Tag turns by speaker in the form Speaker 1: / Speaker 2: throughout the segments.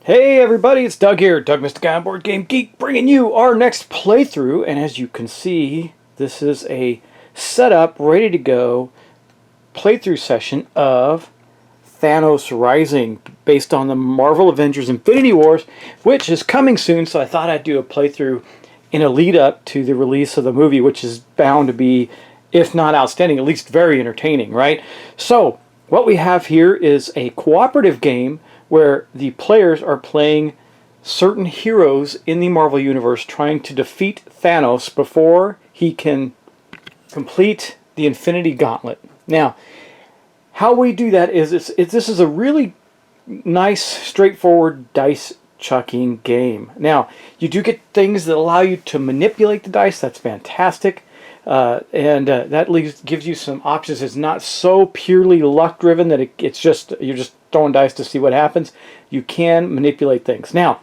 Speaker 1: Hey everybody, it's Doug here, Doug Mr. Guy on Board Game Geek, bringing you our next playthrough. And as you can see, this is a setup, ready to go playthrough session of Thanos Rising, based on the Marvel Avengers Infinity Wars, which is coming soon. So I thought I'd do a playthrough in a lead up to the release of the movie, which is bound to be, if not outstanding, at least very entertaining, right? So what we have here is a cooperative game where the players are playing certain heroes in the Marvel Universe trying to defeat Thanos before he can complete the Infinity Gauntlet. Now, how we do that is this is a really nice, straightforward dice chucking game. Now, you do get things that allow you to manipulate the dice. That's fantastic. That gives you some options. It's not so purely luck driven that it's just you're just throwing dice to see what happens. You can manipulate things. Now,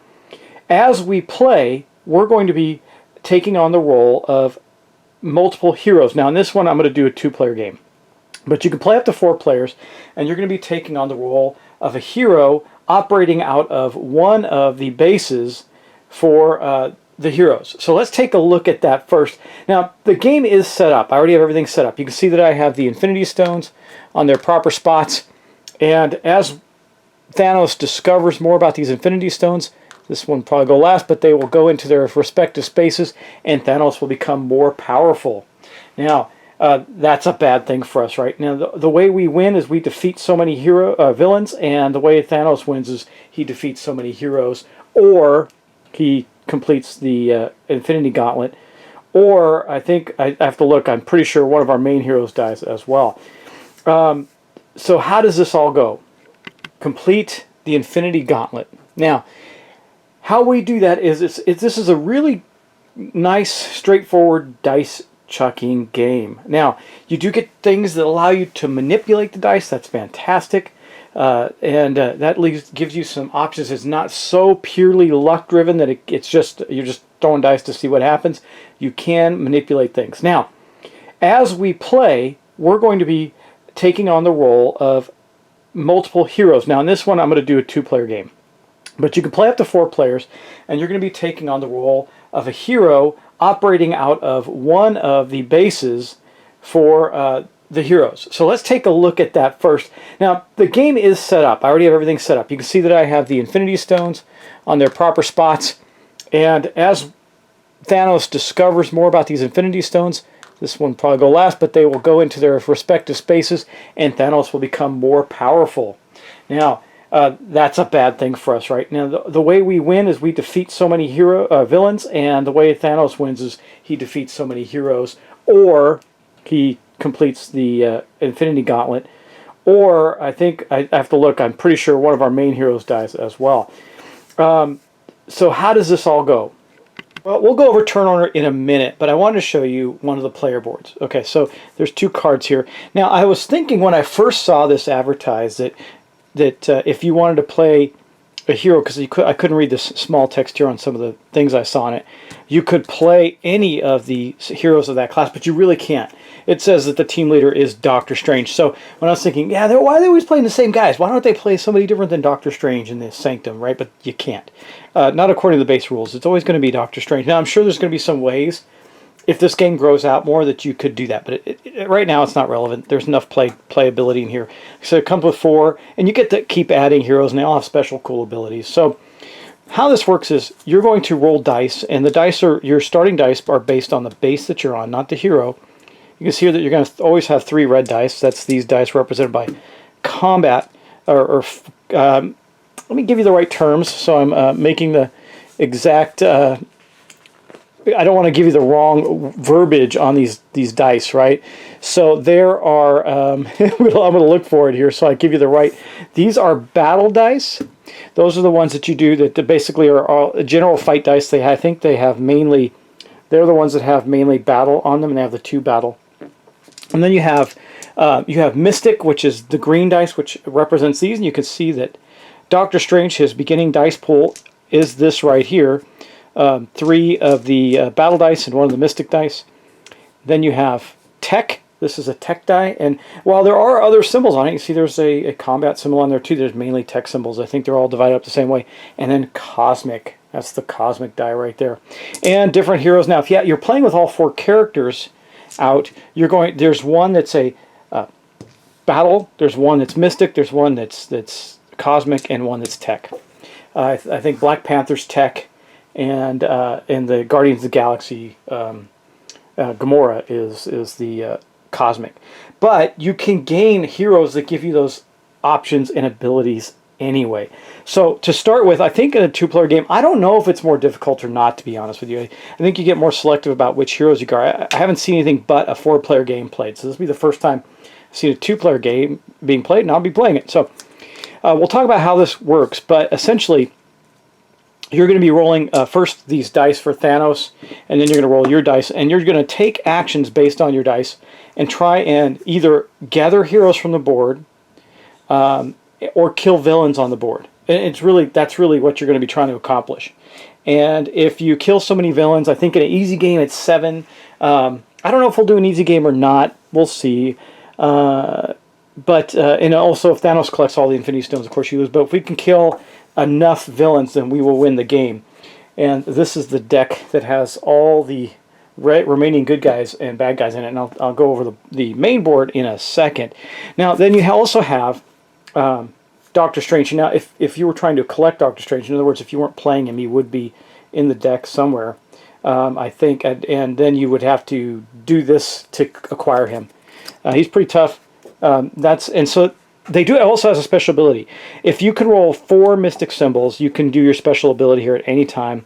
Speaker 1: as we play, we're going to be taking on the role of multiple heroes. Now, in this one, I'm going to do a two-player game. But you can play up to 4 players, and you're going to be taking on the role of a hero operating out of one of the bases for the heroes. So let's take a look at that first. Now, the game is set up. I already have everything set up. You can see that I have the Infinity Stones on their proper spots. And as Thanos discovers more about these Infinity Stones, this one will probably go last, but they will go into their respective spaces, and Thanos will become more powerful. Now, that's a bad thing for us, right? Now, the way we win is we defeat so many villains, and the way Thanos wins is he defeats so many heroes, or he completes the Infinity Gauntlet, or I think I have to look. I'm pretty sure one of our main heroes dies as well. So how does this all go? Complete the Infinity Gauntlet. Now, how we do that is this is a really nice, straightforward dice chucking game. Now, you do get things that allow you to manipulate the dice. That's fantastic. That gives you some options. It's not so purely luck driven that it's just you're just throwing dice to see what happens. You can manipulate things. Now, as we play, we're going to be taking on the role of multiple heroes. Now, in this one, I'm going to do a 2-player game. But you can play up to 4 players, and you're going to be taking on the role of a hero operating out of one of the bases for the heroes. So let's take a look at that first. Now, the game is set up. I already have everything set up. You can see that I have the Infinity Stones on their proper spots. And as Thanos discovers more about these Infinity Stones, this one will probably go last, but they will go into their respective spaces, and Thanos will become more powerful. Now, that's a bad thing for us, right? Now, the way we win is we defeat so many villains, and the way Thanos wins is he defeats so many heroes, or he completes the Infinity Gauntlet, or I think I have to look. I'm pretty sure one of our main heroes dies as well. So how does this all go? Well, we'll go over turn order in a minute, but I wanted to show you one of the player boards. Okay, so there's 2 cards here. Now, I was thinking when I first saw this advertised that if you wanted to play a hero, because I couldn't read this small text here on some of the things I saw in it, you could play any of the heroes of that class, but you really can't. It says that the team leader is Doctor Strange. So when I was thinking, yeah, why are they always playing the same guys? Why don't they play somebody different than Doctor Strange in this Sanctum, right? But you can't. Not according to the base rules. It's always going to be Doctor Strange. Now, I'm sure there's going to be some ways, if this game grows out more, that you could do that. But right now, it's not relevant. There's enough playability in here. So it comes with 4, and you get to keep adding heroes, and they all have special cool abilities. So how this works is you're going to roll dice, and the dice your starting dice are based on the base that you're on, not the hero. You can see here that you're going to always have 3 red dice. That's these dice represented by combat. Let me give you the right terms, so I'm making the exact... I don't want to give you the wrong verbiage on these dice, right? So there are... I'm going to look for it here, so I give you the right... These are battle dice. Those are the ones that you do that basically are all general fight dice. I think they have mainly... They're the ones that have mainly battle on them, and they have the 2 battle. And then you have Mystic, which is the green dice, which represents these. And you can see that Doctor Strange, his beginning dice pool is this right here. 3 of the battle dice and 1 of the Mystic dice. Then you have Tech, This is a tech die, and while there are other symbols on it, you see there's a combat symbol on there too. There's mainly tech symbols. I think they're all divided up the same way. And then cosmic. That's the cosmic die right there. And different heroes. Now, if you're playing with all 4 characters out, there's one that's a battle. There's one that's mystic. There's one that's cosmic, and one that's tech. I think Black Panther's tech, and the Guardians of the Galaxy, Gamora is the cosmic. But you can gain heroes that give you those options and abilities anyway. So to start with, I think in a 2-player game, I don't know if it's more difficult or not, to be honest with you. I think you get more selective about which heroes you guard. I haven't seen anything but a 4-player game played, so this will be the first time I've seen a 2-player game being played, and I'll be playing it. So we'll talk about how this works, but essentially you're going to be rolling first these dice for Thanos, and then you're going to roll your dice, and you're going to take actions based on your dice and try and either gather heroes from the board or kill villains on the board. And that's really what you're going to be trying to accomplish. And if you kill so many villains, I think in an easy game it's 7. I don't know if we'll do an easy game or not. We'll see. And also if Thanos collects all the Infinity Stones, of course you lose. But if we can kill enough villains, then we will win the game. And this is the deck that has all the remaining good guys and bad guys in it, and I'll go over the main board in a second. Now then you also have Doctor Strange. Now if you were trying to collect Doctor Strange, in other words, if you weren't playing him, he would be in the deck somewhere, I think, and then you would have to do this to acquire him. He's pretty tough. So they do also has a special ability. If you can roll 4 mystic symbols, you can do your special ability here at any time.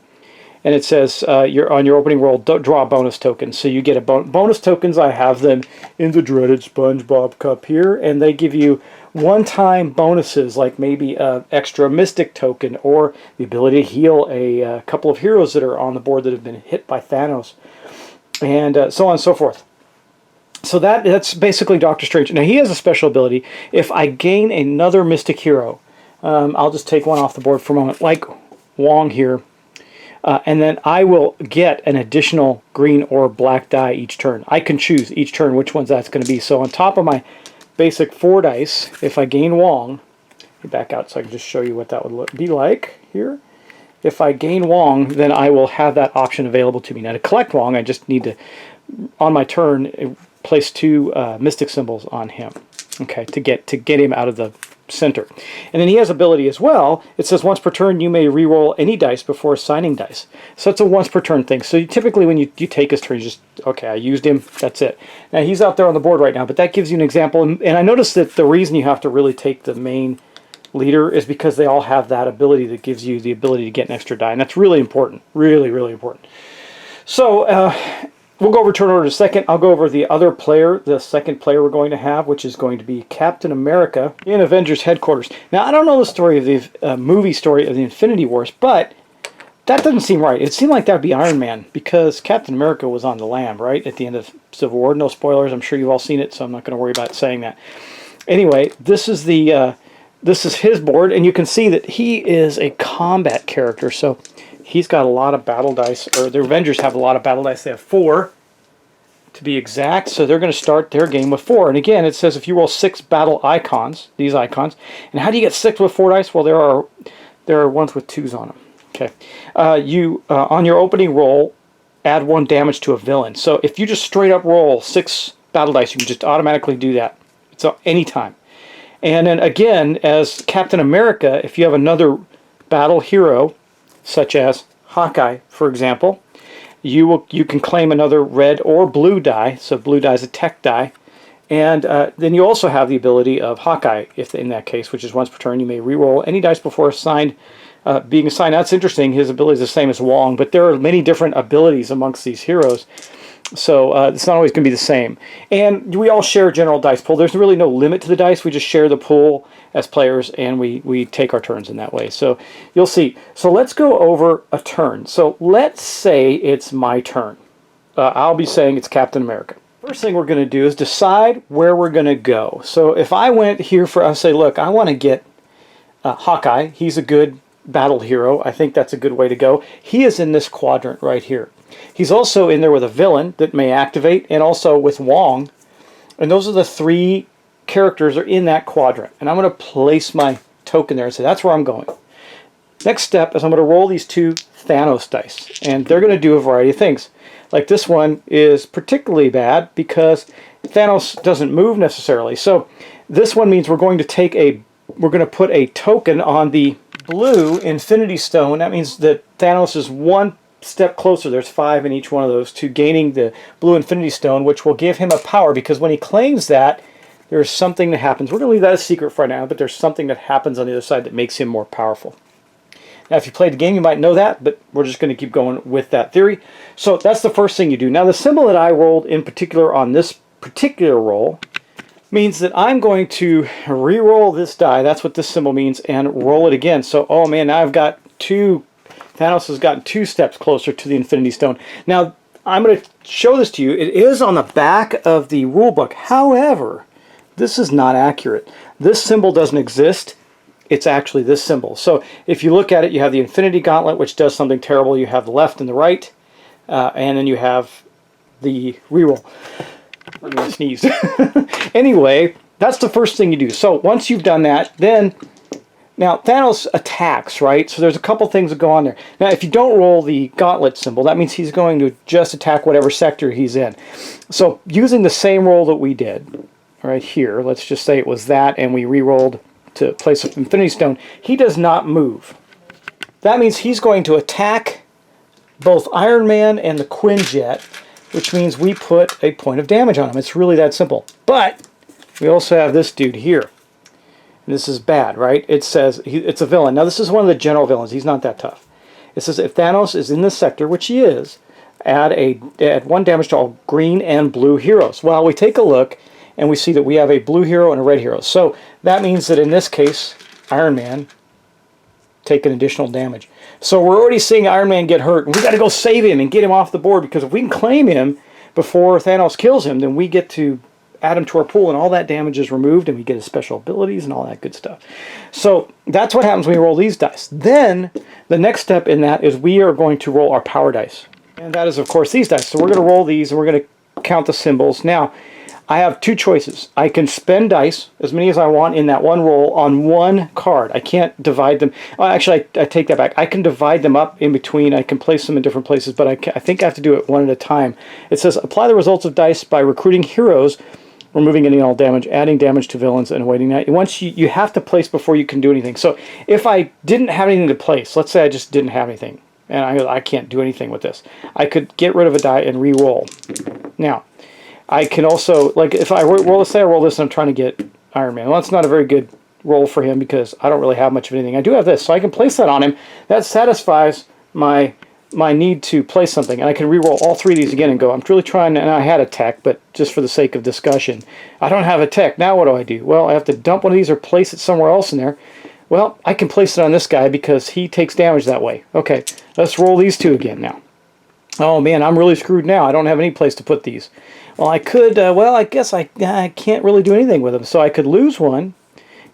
Speaker 1: And it says you're on your opening roll, draw a bonus token. So you get a bonus tokens. I have them in the dreaded SpongeBob cup here, and they give you one-time bonuses, like maybe an extra mystic token, or the ability to heal a couple of heroes that are on the board that have been hit by Thanos, and so on and so forth. So that's basically Doctor Strange. Now he has a special ability. If I gain another mystic hero, I'll just take one off the board for a moment, like Wong here, and then I will get an additional green or black die each turn. I can choose each turn which ones that's going to be. So on top of my basic 4 dice, if I gain Wong, let me back out so I can just show you what that would be like here. If I gain Wong, then I will have that option available to me. Now to collect Wong, I just need to, on my turn, place 2 mystic symbols on him, okay, to get him out of the center. And then he has ability as well. It says once per turn you may re-roll any dice before assigning dice. So it's a once per turn thing. So typically when you take his turn, you just, okay, I used him, that's it. Now he's out there on the board right now, but that gives you an example. And I noticed that the reason you have to really take the main leader is because they all have that ability that gives you the ability to get an extra die. And that's really important. Really, really important. So we'll go over turn order in a second. I'll go over the other player, the second player we're going to have, which is going to be Captain America in Avengers headquarters. Now, I don't know the story of the movie story of the Infinity Wars, but that doesn't seem right. It seemed like that would be Iron Man, because Captain America was on the lam, right, at the end of Civil War. No spoilers. I'm sure you've all seen it, so I'm not going to worry about saying that. Anyway, this is his board, and you can see that he is a combat character, so he's got a lot of battle dice, or the Avengers have a lot of battle dice. They have 4, to be exact, so they're going to start their game with 4. And again, it says if you roll 6 battle icons, these icons, and how do you get 6 with 4 dice? Well, there are ones with 2s on them. Okay, on your opening roll, add 1 damage to a villain. So if you just straight up roll 6 battle dice, you can just automatically do that. It's anytime. And then again, as Captain America, if you have another battle hero, such as Hawkeye, for example, you can claim another red or blue die. So blue die is a tech die, and then you also have the ability of Hawkeye, if in that case, which is once per turn. You may re-roll any dice before being assigned. That's interesting. His ability is the same as Wong, but there are many different abilities amongst these heroes. So it's not always going to be the same. And we all share a general dice pool. There's really no limit to the dice. We just share the pool as players, and we take our turns in that way. So you'll see. So let's go over a turn. So let's say it's my turn. I'll be saying it's Captain America. First thing we're going to do is decide where we're going to go. So if I went here I'll say, look, I want to get Hawkeye. He's a good battle hero. I think that's a good way to go. He is in this quadrant right here. He's also in there with a villain that may activate, and also with Wong. And those are the 3 characters are in that quadrant. And I'm going to place my token there and say that's where I'm going. Next step is I'm going to roll these 2 Thanos dice. And they're going to do a variety of things. Like this one is particularly bad because Thanos doesn't move necessarily. So this one means we're going to put a token on the blue Infinity Stone. That means that Thanos is 1 step closer. There's 5 in each one of those to gaining the blue Infinity Stone, which will give him a power, because when he claims that, there's something that happens. We're going to leave that a secret for now, but there's something that happens on the other side that makes him more powerful. Now, if you played the game, you might know that, but we're just going to keep going with that theory. So that's the first thing you do. Now, the symbol that I rolled in particular on this particular roll means that I'm going to re-roll this die. That's what this symbol means, and roll it again. So, oh man, now I've got 2. Thanos has gotten 2 steps closer to the Infinity Stone. Now, I'm going to show this to you. It is on the back of the rule book. However, this is not accurate. This symbol doesn't exist. It's actually this symbol. So if you look at it, you have the Infinity Gauntlet, which does something terrible. You have the left and the right, and then you have the reroll. I'm going to sneeze. Anyway, that's the first thing you do. So once you've done that, then now Thanos attacks, right? So there's a couple things that go on there. Now, if you don't roll the gauntlet symbol, that means he's going to just attack whatever sector he's in. So using the same roll that we did right here, let's just say it was that, and we re-rolled to place an Infinity Stone, he does not move. That means he's going to attack both Iron Man and the Quinjet, which means we put a point of damage on him. It's really that simple. But we also have this dude here. This is bad, right? It says it's a villain. Now, this is one of the general villains. He's not that tough. It says if Thanos is in this sector, which he is, add 1 damage to all green and blue heroes. Well, we take a look, and we see that we have a blue hero and a red hero. So that means that in this case, Iron Man take an additional damage. So we're already seeing Iron Man get hurt, and we got to go save him and get him off the board, because if we can claim him before Thanos kills him, then we get to add him to our pool, and all that damage is removed, and we get his special abilities and all that good stuff. So that's what happens when we roll these dice. Then the next step in that is we are going to roll our power dice, and that is, of course, these dice. So we're going to roll these, and we're going to count the symbols. Now, I have 2 choices. I can spend dice, as many as I want, in that one roll on 1 card. I can't divide them. Well, actually, I take that back. I can divide them up in between. I can place them in different places, but I think I have to do it one at a time. It says, apply the results of dice by recruiting heroes, removing any and all damage, adding damage to villains, and awaiting that. Once you have to place before you can do anything. So if I didn't have anything to place, let's say I just didn't have anything, and I can't do anything with this, I could get rid of a die and re-roll. Now, I can also, like, if I roll, let's say I roll this and I'm trying to get Iron Man. Well, that's not a very good roll for him because I don't really have much of anything. I do have this, so I can place that on him. That satisfies my need to place something, and I can re-roll all 3 of these again and go, I'm really trying, and I had a tech, but just for the sake of discussion, I don't have a tech. Now what do I do? Well, I have to dump one of these or place it somewhere else in there. Well, I can place it on this guy because he takes damage that way. Okay, let's roll these 2 again now. Oh man, I'm really screwed now. I don't have any place to put these. Well, I could, well, I guess I can't really do anything with them. So I could lose one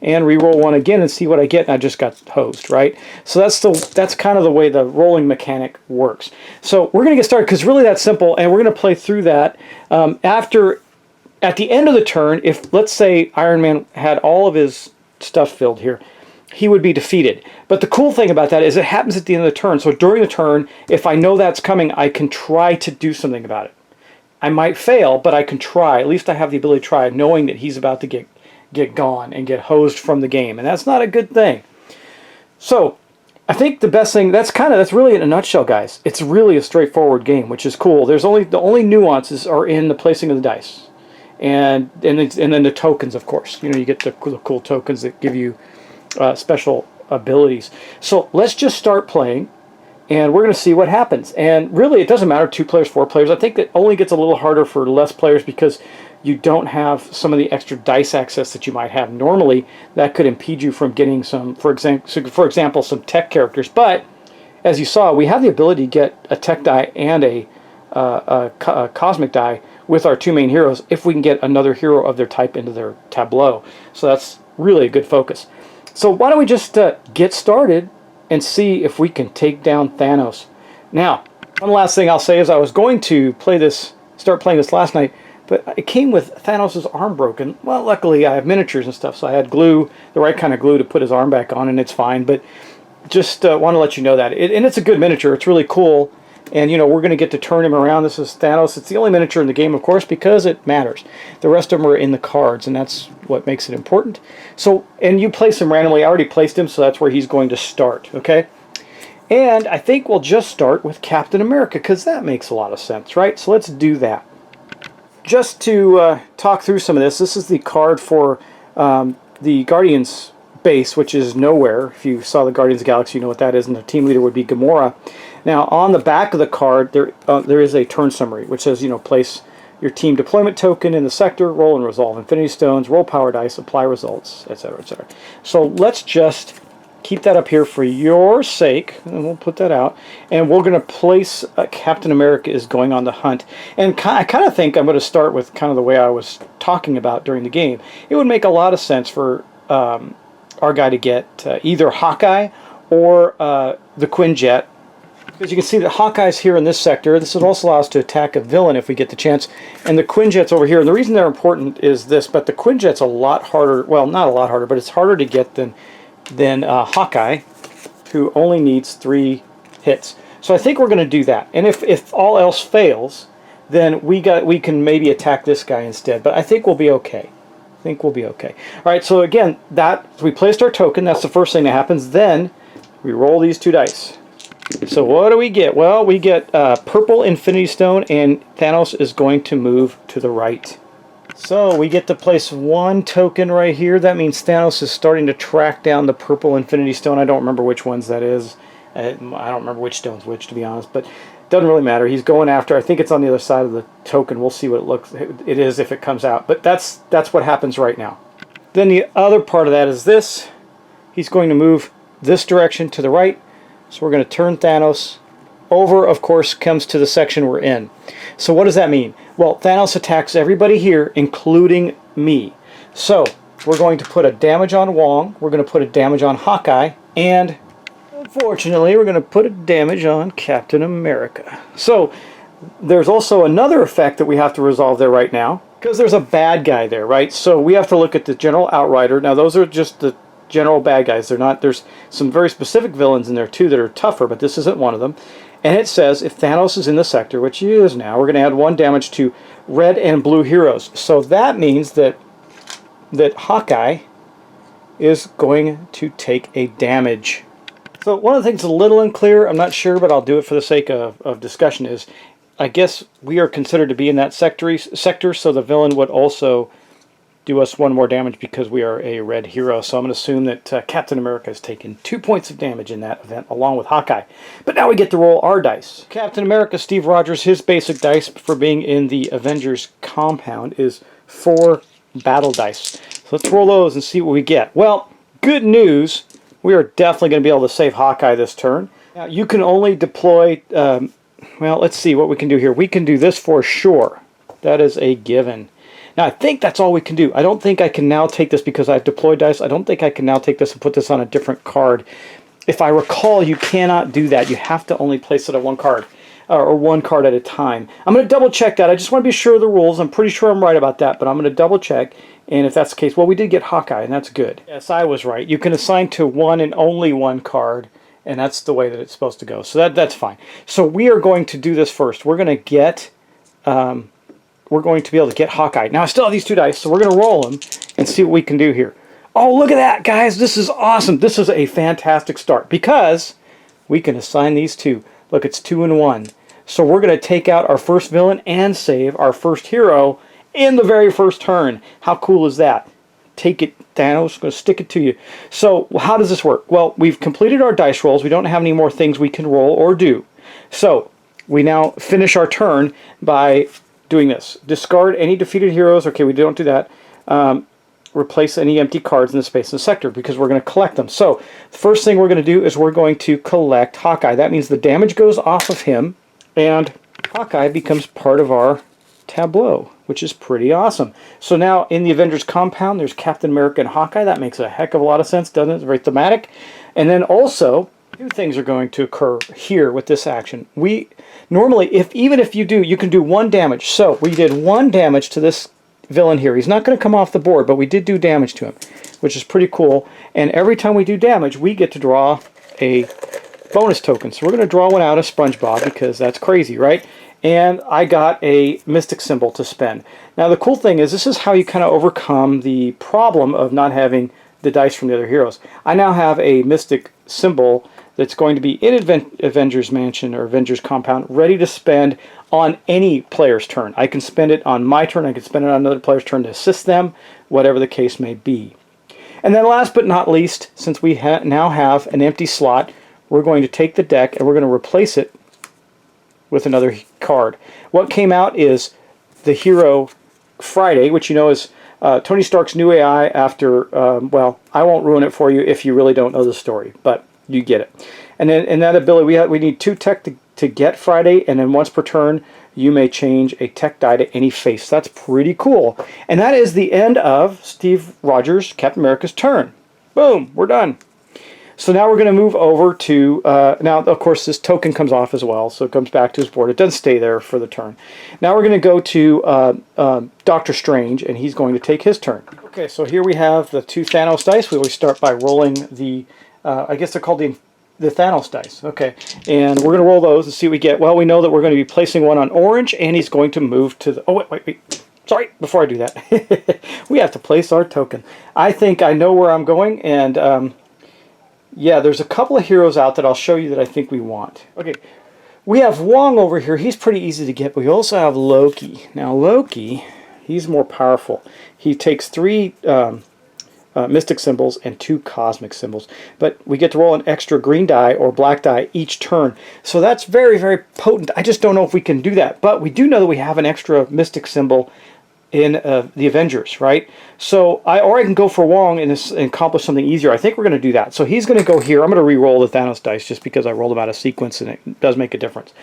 Speaker 1: and re-roll one again and see what I get, and I just got hosed, right? So that's kind of the way the rolling mechanic works. So we're going to get started, because really that's simple, and we're going to play through that. At the end of the turn, if, let's say, Iron Man had all of his stuff filled here, he would be defeated. But the cool thing about that is it happens at the end of the turn. So during the turn, if I know that's coming, I can try to do something about it. I might fail, but I can try. At least I have the ability to try, knowing that he's about to get gone and get hosed from the game. And that's not a good thing. So I think the best thing, that's really in a nutshell, guys. It's really a straightforward game, which is cool. The only nuances are in the placing of the dice. And then the tokens, of course. You know, you get the cool tokens that give you special abilities. So let's just start playing, and we're going to see what happens. And really, it doesn't matter, 2 players, 4 players. I think it only gets a little harder for less players because you don't have some of the extra dice access that you might have normally. That could impede you from getting some, for example, some tech characters. But as you saw, we have the ability to get a tech die and a cosmic die with our 2 main heroes if we can get another hero of their type into their tableau. So that's really a good focus. So why don't we just get started and see if we can take down Thanos. Now, one last thing I'll say is I was going to start playing this last night, but it came with Thanos' arm broken. Well, luckily I have miniatures and stuff, so I had glue, the right kind of glue to put his arm back on, and it's fine. But just want to let you know that. And it's a good miniature. It's really cool. And, you know, we're going to get to turn him around. This is Thanos. It's the only miniature in the game, of course, because it matters. The rest of them are in the cards, and that's what makes it important. So, and you place him randomly. I already placed him, so that's where he's going to start, okay? And I think we'll just start with Captain America, because that makes a lot of sense, right? So let's do that. Just to talk through some of this, this is the card for the Guardians base, which is nowhere. If you saw the Guardians of the Galaxy, you know what that is, and the team leader would be Gamora. Now, on the back of the card, there is a turn summary, which says, you know, place your team deployment token in the sector, roll and resolve Infinity Stones, roll power dice, apply results, etc., etc. So let's just keep that up here for your sake, and we'll put that out. And we're going to place Captain America is going on the hunt. And I kind of think I'm going to start with kind of the way I was talking about during the game. It would make a lot of sense for our guy to get either Hawkeye or the Quinjet. Because you can see that Hawkeye's here in this sector. This would also allow us to attack a villain if we get the chance. And the Quinjet's over here. And the reason they're important is this, but the Quinjet's a lot harder, well, not a lot harder, but it's harder to get than Hawkeye, who only needs 3 hits. So I think we're going to do that. And if all else fails, then we can maybe attack this guy instead. But I think we'll be okay. I think we'll be okay. All right, so again, we placed our token. That's the first thing that happens. Then we roll these 2 dice. So what do we get? Well, we get purple Infinity Stone, and Thanos is going to move to the right. So we get to place 1 token right here. That means Thanos is starting to track down the purple Infinity Stone. I don't remember which ones that is. I don't remember which stone's which, to be honest, but it doesn't really matter. He's going after, I think it's on the other side of the token. We'll see what it is if it comes out. But that's what happens right now. Then the other part of that is this. He's going to move this direction to the right. So we're going to turn Thanos over, of course, comes to the section we're in. So what does that mean? Well, Thanos attacks everybody here, including me. So we're going to put a damage on Wong, we're going to put a damage on Hawkeye, and unfortunately we're going to put a damage on Captain America. So there's also another effect that we have to resolve there right now, because there's a bad guy there, right? So we have to look at the general Outrider. Now those are just the general bad guys. They're not. There's some very specific villains in there too that are tougher, but this isn't one of them. And it says if Thanos is in the sector, which he is now, we're going to add 1 damage to red and blue heroes. So that means that Hawkeye is going to take a damage. So one of the things a little unclear, I'm not sure, but I'll do it for the sake of discussion, is I guess we are considered to be in that sector, so the villain would also do us 1 more damage because we are a red hero. So I'm going to assume that Captain America has taken 2 points of damage in that event, along with Hawkeye. But now we get to roll our dice. Captain America, Steve Rogers, his basic dice for being in the Avengers compound is 4 battle dice. So let's roll those and see what we get. Well, good news. We are definitely going to be able to save Hawkeye this turn. Now, you can only deploy... well, let's see what we can do here. We can do this for sure. That is a given. Now, I think that's all we can do. I don't think I can now take this because I've deployed dice. I don't think I can now take this and put this on a different card. If I recall, you cannot do that. You have to only place it on 1 card, or 1 card at a time. I'm going to double check that. I just want to be sure of the rules. I'm pretty sure I'm right about that, but I'm going to double check. And if that's the case, well, we did get Hawkeye, and that's good. Yes, I was right. You can assign to 1 and only 1 card, and that's the way that it's supposed to go. So that's fine. So we are going to do this first. We're going to get... we're going to be able to get Hawkeye. Now, I still have these 2 dice, so we're going to roll them and see what we can do here. Oh, look at that, guys. This is awesome. This is a fantastic start because we can assign these 2. Look, it's 2 and 1. So we're going to take out our first villain and save our first hero in the very first turn. How cool is that? Take it, Thanos. I'm going to stick it to you. So how does this work? Well, we've completed our dice rolls. We don't have any more things we can roll or do. So we now finish our turn by... doing this. Discard any defeated heroes. Okay, we don't do that. Replace any empty cards in the space in the sector because we're going to collect them. So the first thing we're going to do is we're going to collect Hawkeye. That means the damage goes off of him and Hawkeye becomes part of our tableau, which is pretty awesome. So now in the Avengers compound, there's Captain America and Hawkeye. That makes a heck of a lot of sense, doesn't it? It's very thematic. And then also, Two things are going to occur here with this action. We normally, even if you do, you can do 1 damage. So we did 1 damage to this villain here. He's not going to come off the board, but we did do damage to him, which is pretty cool. And every time we do damage, we get to draw a bonus token. So we're going to draw one out of SpongeBob because that's crazy, right? And I got a mystic symbol to spend. Now the cool thing is this is how you kind of overcome the problem of not having the dice from the other heroes. I now have a mystic symbol that's going to be in Avengers Mansion or Avengers Compound, ready to spend on any player's turn. I can spend it on my turn, I can spend it on another player's turn to assist them, whatever the case may be. And then last but not least, since we now have an empty slot, we're going to take the deck and we're going to replace it with another card. What came out is the hero Friday, which you know is Tony Stark's new AI after, well, I won't ruin it for you if you really don't know the story, but you get it. And then in that ability, we need 2 tech to get Friday, and then once per turn, you may change a tech die to any face. That's pretty cool. And that is the end of Steve Rogers, Captain America's turn. Boom, we're done. So now we're going to move over to, now of course this token comes off as well, so it comes back to his board. It doesn't stay there for the turn. Now we're going to go to Doctor Strange, and he's going to take his turn. Okay, so here we have the 2 Thanos dice. We always start by rolling the, I guess they're called the Thanos dice. Okay, and we're going to roll those and see what we get. Well, we know that we're going to be placing one on orange, and he's going to move to the, oh wait. Sorry, before I do that, we have to place our token. I think I know where I'm going, and yeah, there's a couple of heroes out that I'll show you that I think we want. Okay, we have Wong over here. He's pretty easy to get, but we also have Loki. Now Loki, he's more powerful. He takes 3 mystic symbols and 2 cosmic symbols, but we get to roll an extra green die or black die each turn. So that's very, very potent. I just don't know if we can do that, but we do know that we have an extra mystic symbol in the Avengers, right? So I can go for Wong and accomplish something easier. I think we're going to do that. So he's going to go here. I'm going to re-roll the Thanos dice just because I rolled them out of sequence and it does make a difference.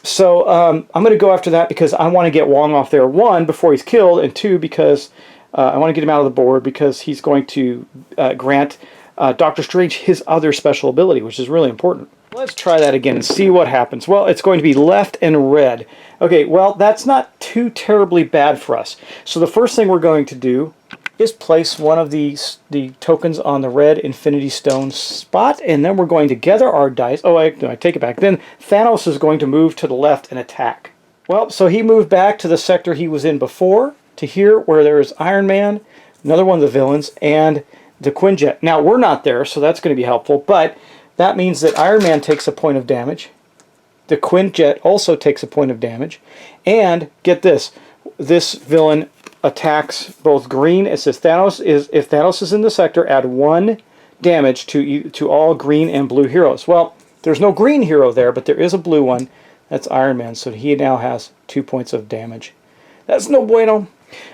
Speaker 1: So I'm going to go after that because I want to get Wong off there, 1, before he's killed, and 2, because I want to get him out of the board because he's going to grant Doctor Strange his other special ability, which is really important. Let's try that again and see what happens. Well, it's going to be left and red. Okay, well, that's not too terribly bad for us. So the first thing we're going to do is place one of the tokens on the red Infinity Stone spot, and then we're going to gather our dice. Oh, I take it back. Then Thanos is going to move to the left and attack. Well, so he moved back to the sector he was in before, to here where there is Iron Man, another one of the villains, and the Quinjet. Now, we're not there, so that's going to be helpful, but that means that Iron Man takes a point of damage. The Quinjet also takes a point of damage. And, get this, this villain attacks both green. It says if Thanos is in the sector, add 1 damage to all green and blue heroes. Well, there's no green hero there, but there is a blue one. That's Iron Man, so he now has 2 points of damage. That's no bueno.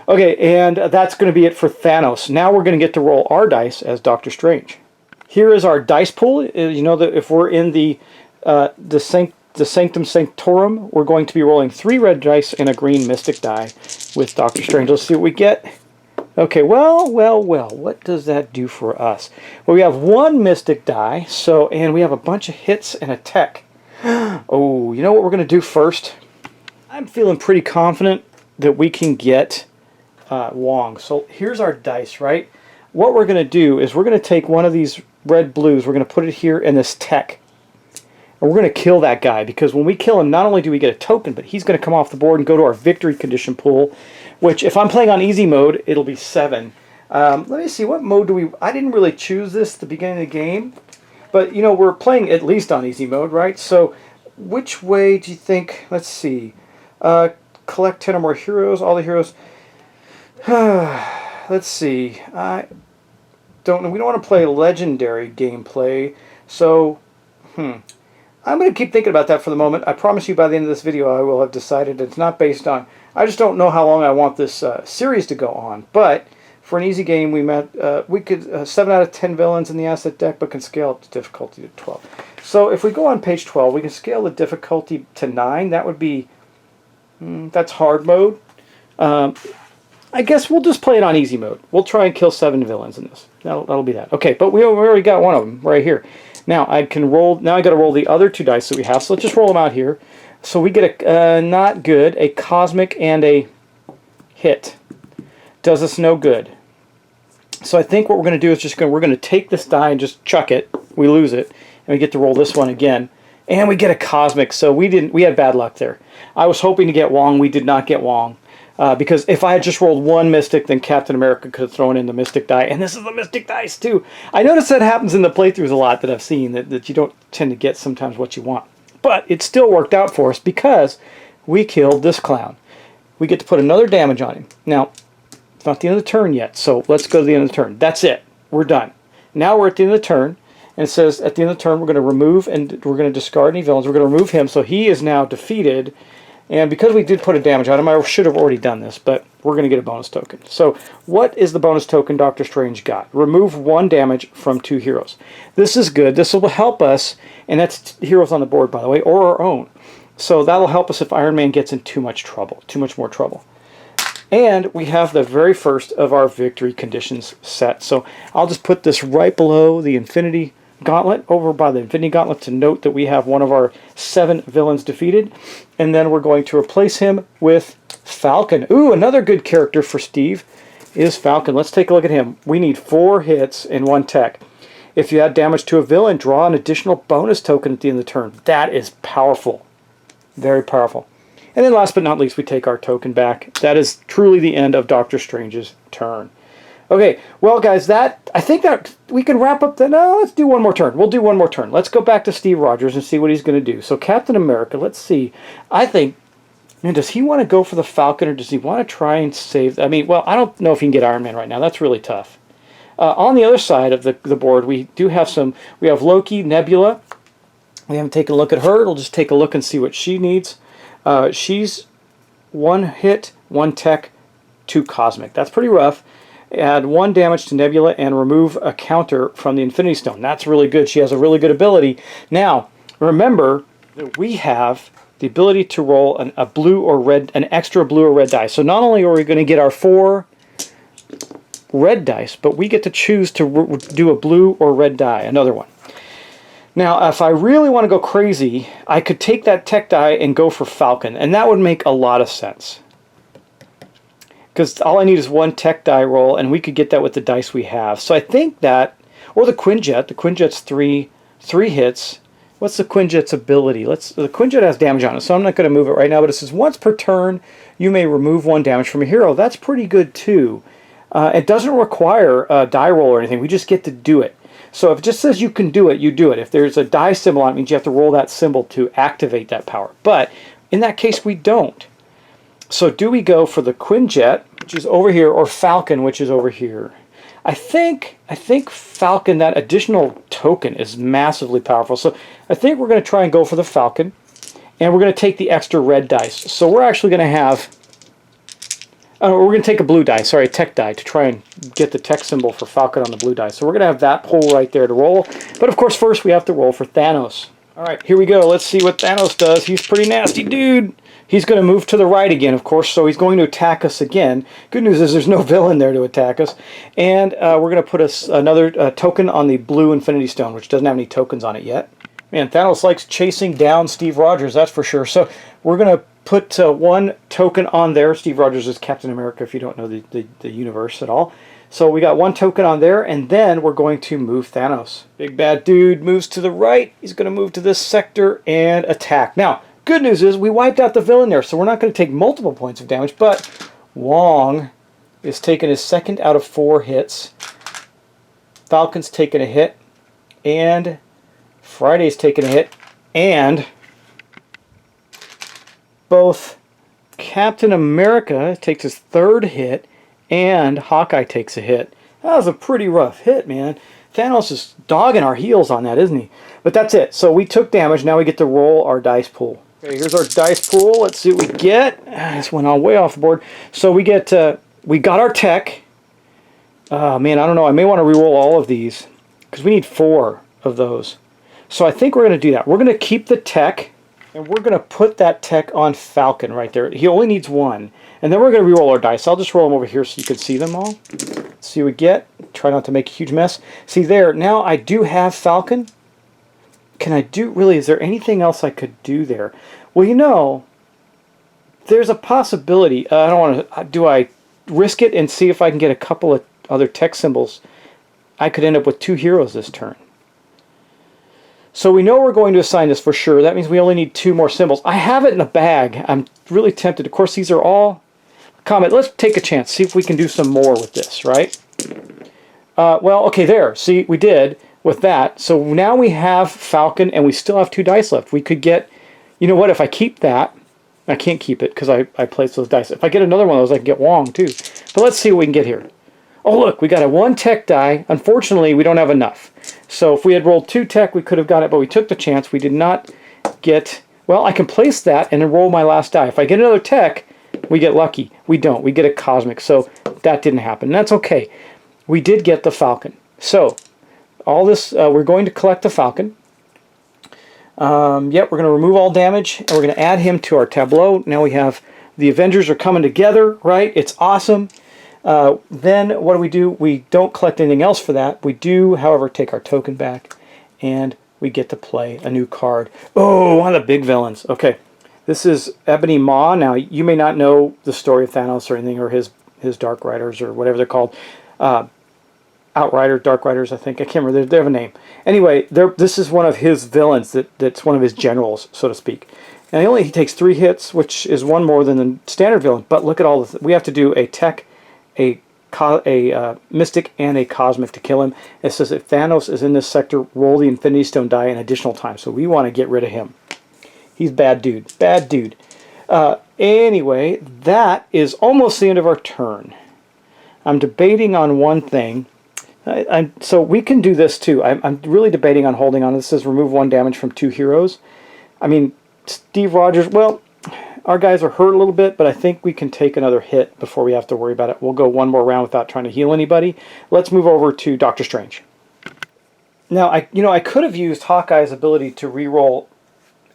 Speaker 1: Okay, and that's going to be it for Thanos. Now we're going to get to roll our dice as Doctor Strange. Here is our dice pool. You know that if we're in the Sanctum Sanctorum, we're going to be rolling 3 red dice and a green mystic die with Doctor Strange. Let's see what we get. Okay, well, what does that do for us? Well, we have 1 mystic die, and we have a bunch of hits and a tech. Oh, you know what we're going to do first? I'm feeling pretty confident that we can get Wong. So here's our dice, right? What we're going to do is we're going to take one of these red blues, we're going to put it here in this tech. And we're going to kill that guy, because when we kill him, not only do we get a token, but he's going to come off the board and go to our victory condition pool, which if I'm playing on easy mode, it'll be 7. Let me see, what mode do we... I didn't really choose this at the beginning of the game, but, you know, we're playing at least on easy mode, right? So which way do you think... Let's see. Collect 10 or more heroes, all the heroes... Let's see. I don't know. We don't want to play legendary gameplay, so I'm going to keep thinking about that for the moment. I promise you by the end of this video I will have decided. It's not based on... I just don't know how long I want this series to go on, but for an easy game we could 7 out of 10 villains in the asset deck, but can scale up the difficulty to 12. So if we go on page 12, we can scale the difficulty to 9. That would be... that's hard mode. I guess we'll just play it on easy mode. We'll try and kill 7 villains in this. That'll be that. Okay, but we already got one of them right here. Now I can roll. Now I got to roll the other 2 dice that we have. So let's just roll them out here. So we get a not good, a cosmic, and a hit. Does us no good. So I think what we're going to do is we're going to take this die and just chuck it. We lose it, and we get to roll this one again, and we get a cosmic. So we had bad luck there. I was hoping to get Wong. We did not get Wong. Because if I had just rolled 1 Mystic, then Captain America could have thrown in the Mystic die. And this is the Mystic dice, too. I notice that happens in the playthroughs a lot that I've seen, that you don't tend to get sometimes what you want. But it still worked out for us because we killed this clown. We get to put another damage on him. Now, it's not the end of the turn yet, so let's go to the end of the turn. That's it. We're done. Now we're at the end of the turn, and it says at the end of the turn we're going to remove and we're going to discard any villains. We're going to remove him, so he is now defeated. And because we did put a damage on him, I should have already done this, but we're going to get a bonus token. So what is the bonus token Doctor Strange got? Remove 1 damage from 2 heroes. This is good. This will help us, and that's heroes on the board, by the way, or our own. So that'll help us if Iron Man gets in too much more trouble. And we have the very first of our victory conditions set. So I'll just put this right below the Infinity Gauntlet, over by the Infinity Gauntlet, to note that we have one of our 7 villains defeated. And then we're going to replace him with Falcon. Ooh, another good character for Steve is Falcon. Let's take a look at him. We need 4 hits and 1 tech. If you add damage to a villain, draw an additional bonus token at the end of the turn. That is powerful. Very powerful. And then last but not least, we take our token back. That is truly the end of Doctor Strange's turn. Okay, well, guys, I think that we can wrap up no, let's do one more turn. We'll do one more turn. Let's go back to Steve Rogers and see what he's going to do. So Captain America, let's see. I think, man, does he want to go for the Falcon, or does he want to try and save? I mean, well, I don't know if he can get Iron Man right now. That's really tough. On the other side of the board, we do have we have Loki Nebula. We haven't taken a look at her. We'll just take a look and see what she needs. She's 1 hit, 1 tech, 2 cosmic. That's pretty rough. Add 1 damage to Nebula and remove a counter from the Infinity Stone. That's really good. She has a really good ability. Now, remember that we have the ability to roll an extra blue or red die. So not only are we going to get our 4 red dice, but we get to choose to do a blue or red die, another one. Now, if I really want to go crazy, I could take that tech die and go for Falcon, and that would make a lot of sense. Because all I need is 1 tech die roll, and we could get that with the dice we have. So I think that, or the Quinjet. The Quinjet's 3 hits. What's the Quinjet's ability? The Quinjet has damage on it, so I'm not going to move it right now. But it says once per turn, you may remove 1 damage from a hero. That's pretty good too. It doesn't require a die roll or anything. We just get to do it. So if it just says you can do it, you do it. If there's a die symbol on it, it means you have to roll that symbol to activate that power. But in that case, we don't. So do we go for the Quinjet, which is over here, or Falcon, which is over here? I think Falcon, that additional token, is massively powerful. So I think we're going to try and go for the Falcon, and we're going to take the extra red dice. So we're actually going to have, we're going to take a blue die, sorry, a tech die, to try and get the tech symbol for Falcon on the blue die. So we're going to have that pull right there to roll. But of course, first we have to roll for Thanos. All right, here we go. Let's see what Thanos does. He's a pretty nasty dude. He's going to move to the right again, of course, so he's going to attack us again. Good news is there's no villain there to attack us. And we're going to put another token on the blue Infinity Stone, which doesn't have any tokens on it yet. Man, Thanos likes chasing down Steve Rogers, that's for sure. So we're going to put 1 token on there. Steve Rogers is Captain America, if you don't know the universe at all. So we got 1 token on there, and then we're going to move Thanos. Big bad dude moves to the right. He's going to move to this sector and attack. Now, good news is we wiped out the villain there, so we're not going to take multiple points of damage, but Wong is taking his 2nd out of 4 hits. Falcon's taking a hit, and Friday's taking a hit, and both Captain America takes his 3rd hit, and Hawkeye takes a hit. That was a pretty rough hit, man. Thanos is dogging our heels on that, isn't he? But that's it. So we took damage. Now we get to roll our dice pool. Okay, here's our dice pool. Let's see what we get. This went all way off the board. So we get, we got our tech. Man, I don't know. I may want to re-roll all of these because we need 4 of those. So I think we're going to do that. We're going to keep the tech, and we're going to put that tech on Falcon right there. He only needs 1. And then we're going to re-roll our dice. I'll just roll them over here so you can see them all. See what we get. Try not to make a huge mess. See there, now I do have Falcon. can I do, really, is there anything else I could do there? Well, you know, there's a possibility. I don't want to, do I risk it and see if I can get a couple of other tech symbols? I could end up with 2 heroes this turn. So we know we're going to assign this for sure. That means we only need 2 more symbols. I have it in a bag. I'm really tempted. Of course, these are all comment. Let's take a chance. See if we can do some more with this, right? Well, okay, there. See, we did with that. So now we have Falcon, and we still have 2 dice left. We could get, you know what, if I keep that, I can't keep it because I placed those dice. If I get another one of those, I can get Wong too. But let's see what we can get here. Oh, look, we got a 1 tech die. Unfortunately, we don't have enough. So if we had rolled 2 tech, we could have got it, but we took the chance. We did not get... Well, I can place that and then roll my last die. If I get another tech, we get lucky. We don't. We get a cosmic. So that didn't happen. That's okay. We did get the Falcon. So all this, we're going to collect the Falcon. Yep, we're going to remove all damage, and we're going to add him to our tableau. Now we have the Avengers are coming together, right? It's awesome. Then what do? We don't collect anything else for that. We do, however, take our token back, and we get to play a new card. Oh, one of the big villains. Okay, this is Ebony Maw. Now, you may not know the story of Thanos or anything, or his Dark Riders, or whatever they're called. Outrider, Dark Riders, I think. I can't remember. They have a name. Anyway, this is one of his villains. That's one of his generals, so to speak. And he takes 3 hits, which is 1 more than the standard villain. But look at all the... We have to do a tech, a mystic, and a cosmic to kill him. It says if Thanos is in this sector, roll the Infinity Stone die an additional time. So we want to get rid of him. He's bad dude. Bad dude. Anyway, that is almost the end of our turn. I'm debating on one thing. So we can do this too. I'm really debating on holding on. This says remove 1 damage from 2 heroes. I mean, Steve Rogers, well, our guys are hurt a little bit, but I think we can take another hit before we have to worry about it. We'll go 1 more round without trying to heal anybody. Let's move over to Doctor Strange. Now, I could have used Hawkeye's ability to re-roll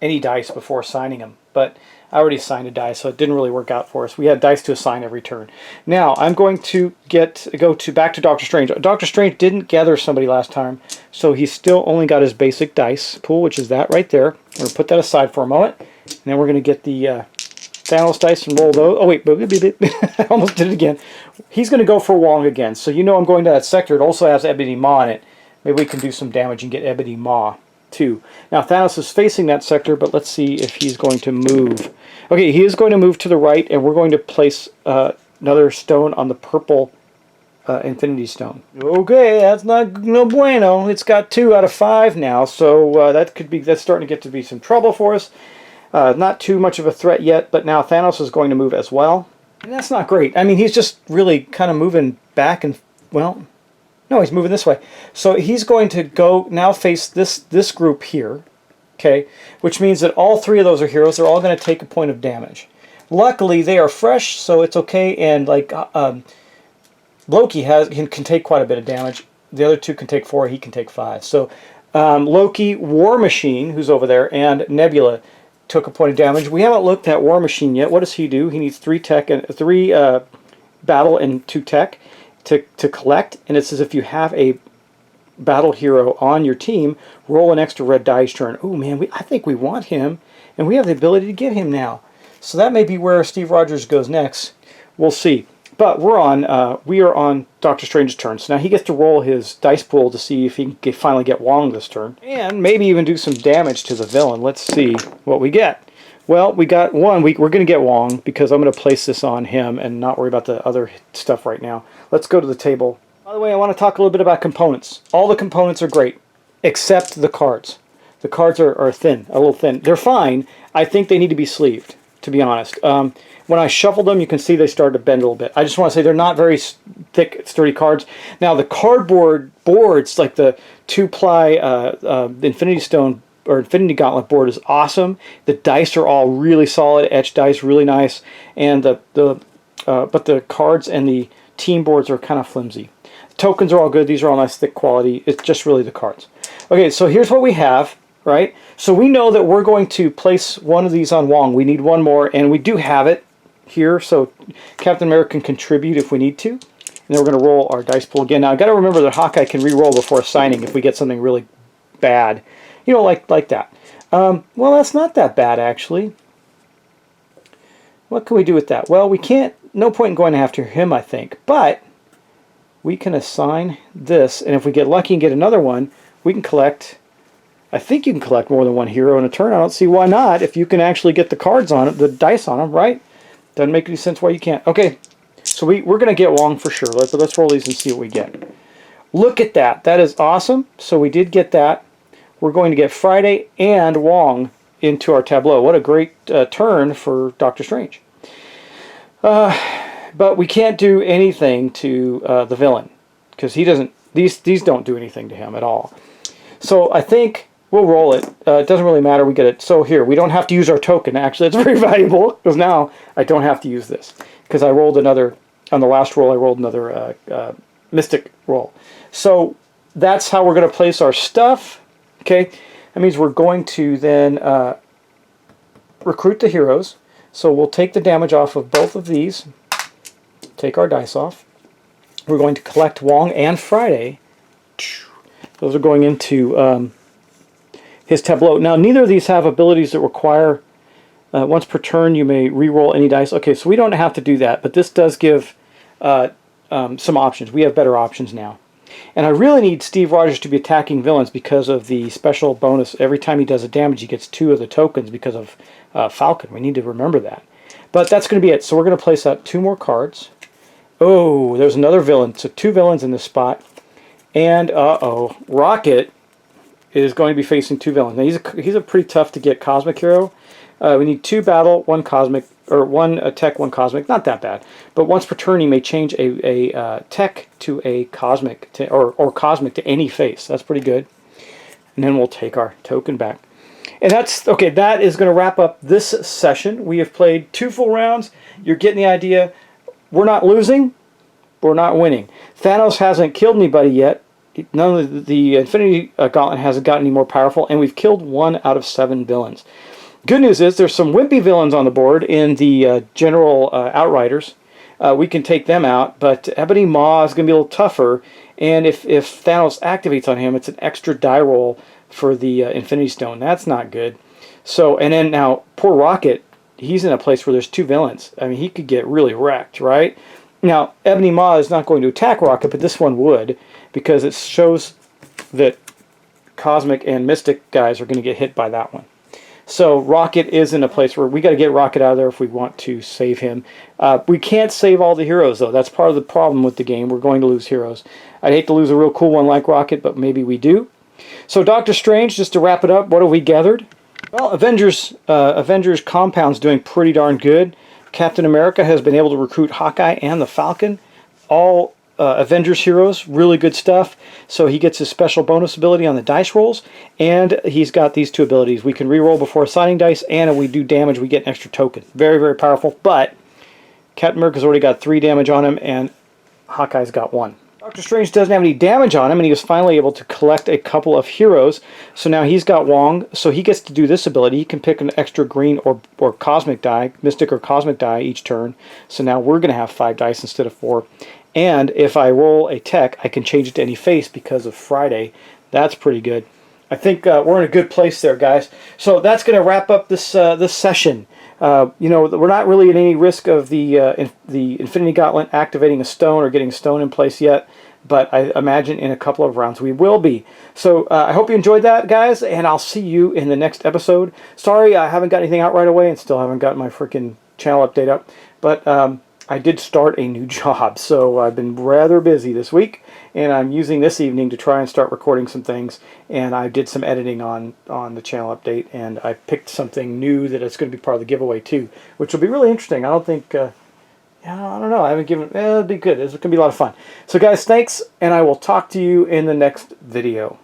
Speaker 1: any dice before assigning them, but I already assigned a die, so it didn't really work out for us. We had dice to assign every turn. Now, I'm going to back to Doctor Strange. Doctor Strange didn't gather somebody last time, so he's still only got his basic dice pool, which is that right there. We're going to put that aside for a moment, and then we're going to get the Thanos dice and roll those. Oh, wait, I almost did it again. He's going to go for Wong again, so you know I'm going to that sector. It also has Ebony Maw in it. Maybe we can do some damage and get Ebony Maw too. Now, Thanos is facing that sector, but let's see if he's going to move. Okay, he is going to move to the right, and we're going to place another stone on the purple Infinity Stone. Okay, that's no bueno. It's got 2 out of 5 now, so that's starting to get to be some trouble for us. Not too much of a threat yet, but now Thanos is going to move as well. And that's not great. I mean, he's just really kind of moving back and, well, no, he's moving this way. So he's going to go now face this group here, okay, which means that all 3 of those are heroes. They're all going to take a point of damage. Luckily, they are fresh, so it's okay, and like Loki can take quite a bit of damage. The other 2 can take 4, he can take 5. So Loki, War Machine, who's over there, and Nebula took a point of damage. We haven't looked at War Machine yet. What does he do? He needs 3 tech and 3 battle and 2 tech to collect, and it says if you have a battle hero on your team, roll an extra red die each turn. Oh man, I think we want him, and we have the ability to get him now. So that may be where Steve Rogers goes next. We'll see. But we are on Doctor Strange's turn. So now he gets to roll his dice pool to see if he can finally get Wong this turn, and maybe even do some damage to the villain. Let's see what we get. Well, we got 1. We're going to get Wong because I'm going to place this on him and not worry about the other stuff right now. Let's go to the table. By the way, I want to talk a little bit about components. All the components are great, except the cards. The cards are thin, a little thin. They're fine. I think they need to be sleeved, to be honest. When I shuffled them, you can see they started to bend a little bit. I just want to say they're not very thick, sturdy cards. Now, the cardboard boards, like the 2-ply Infinity Stone or Infinity Gauntlet board, is awesome. The dice are all really solid, etched dice, really nice, and but the cards and the team boards are kind of flimsy. The tokens are all good. These are all nice, thick quality. It's just really the cards. Okay, so here's what we have. Right? So we know that we're going to place 1 of these on Wong. We need 1 more, and we do have it here, so Captain America can contribute if we need to. And then we're going to roll our dice pool again. Now, I've got to remember that Hawkeye can re-roll before assigning if we get something really bad. You know, like that. Well, that's not that bad, actually. What can we do with that? Well, we can't, no point in going after him, I think. But we can assign this, and if we get lucky and get another one, we can collect, I think you can collect more than one hero in a turn. I don't see why not, if you can actually get the cards on it, the dice on them, right? Doesn't make any sense why you can't. Okay, so we're going to get Wong for sure. Let's roll these and see what we get. Look at that. That is awesome. So we did get that. We're going to get Friday and Wong into our tableau. What a great turn for Doctor Strange. But we can't do anything to the villain, because he doesn't. These don't do anything to him at all. So I think we'll roll it. It doesn't really matter. We get it. So here, we don't have to use our token. Actually, it's very valuable, because now I don't have to use this, because I rolled another, on the last roll I rolled another mystic roll. So that's how we're going to place our stuff. Okay, that means we're going to then recruit the heroes. So we'll take the damage off of both of these. Take our dice off. We're going to collect Wong and Friday. Those are going into his tableau. Now, neither of these have abilities that require once per turn you may re-roll any dice. Okay, so we don't have to do that, but this does give some options. We have better options now. And I really need Steve Rogers to be attacking villains because of the special bonus. Every time he does a damage, he gets 2 of the tokens because of Falcon. We need to remember that. But that's going to be it. So we're going to place out 2 more cards. Oh, there's another villain. So 2 villains in this spot. And, uh-oh, Rocket is going to be facing 2 villains. Now, he's a pretty tough to get cosmic hero. We need 2 battle, 1 cosmic, or 1 tech, 1 cosmic. Not that bad. But once per turn, he may change a tech to a cosmic, or cosmic to any face. That's pretty good. And then we'll take our token back. And that's, okay, that is going to wrap up this session. We have played 2 full rounds. You're getting the idea. We're not losing. We're not winning. Thanos hasn't killed anybody yet. None of the Infinity Gauntlet hasn't gotten any more powerful. And we've killed 1 out of 7 villains. Good news is there's some wimpy villains on the board in the general Outriders. We can take them out, but Ebony Maw is going to be a little tougher, and if Thanos activates on him, it's an extra die roll for the Infinity Stone. That's not good. So, and then now, poor Rocket, he's in a place where there's 2 villains. I mean, he could get really wrecked, right? Now, Ebony Maw is not going to attack Rocket, but this one would, because it shows that Cosmic and Mystic guys are going to get hit by that one. So Rocket is in a place where we got to get Rocket out of there if we want to save him. We can't save all the heroes, though. That's part of the problem with the game. We're going to lose heroes. I'd hate to lose a real cool one like Rocket, but maybe we do. So Doctor Strange, just to wrap it up, what have we gathered? Well, Avengers Compound's doing pretty darn good. Captain America has been able to recruit Hawkeye and the Falcon. All Avengers heroes, really good stuff. So he gets his special bonus ability on the dice rolls, and he's got these 2 abilities. We can re-roll before assigning dice, and if we do damage, we get an extra token. Very, very powerful, but Captain America's already got 3 damage on him, and Hawkeye's got 1. Doctor Strange doesn't have any damage on him, and he was finally able to collect a couple of heroes. So now he's got Wong, so he gets to do this ability. He can pick an extra green or cosmic die, mystic or cosmic die each turn. So now we're going to have 5 dice instead of 4. And if I roll a tech, I can change it to any face because of Friday. That's pretty good. I think we're in a good place there, guys. So that's going to wrap up this this session. You know, we're not really at any risk of the Infinity Gauntlet activating a stone or getting a stone in place yet, but I imagine in a couple of rounds we will be. So I hope you enjoyed that, guys, and I'll see you in the next episode. Sorry I haven't got anything out right away and still haven't got my freaking channel update up, but I did start a new job, so I've been rather busy this week, and I'm using this evening to try and start recording some things, and I did some editing on the channel update, and I picked something new that is going to be part of the giveaway too, which will be really interesting. I don't think, I don't know, I haven't given, it'll be good. It's going to be a lot of fun. So guys, thanks, and I will talk to you in the next video.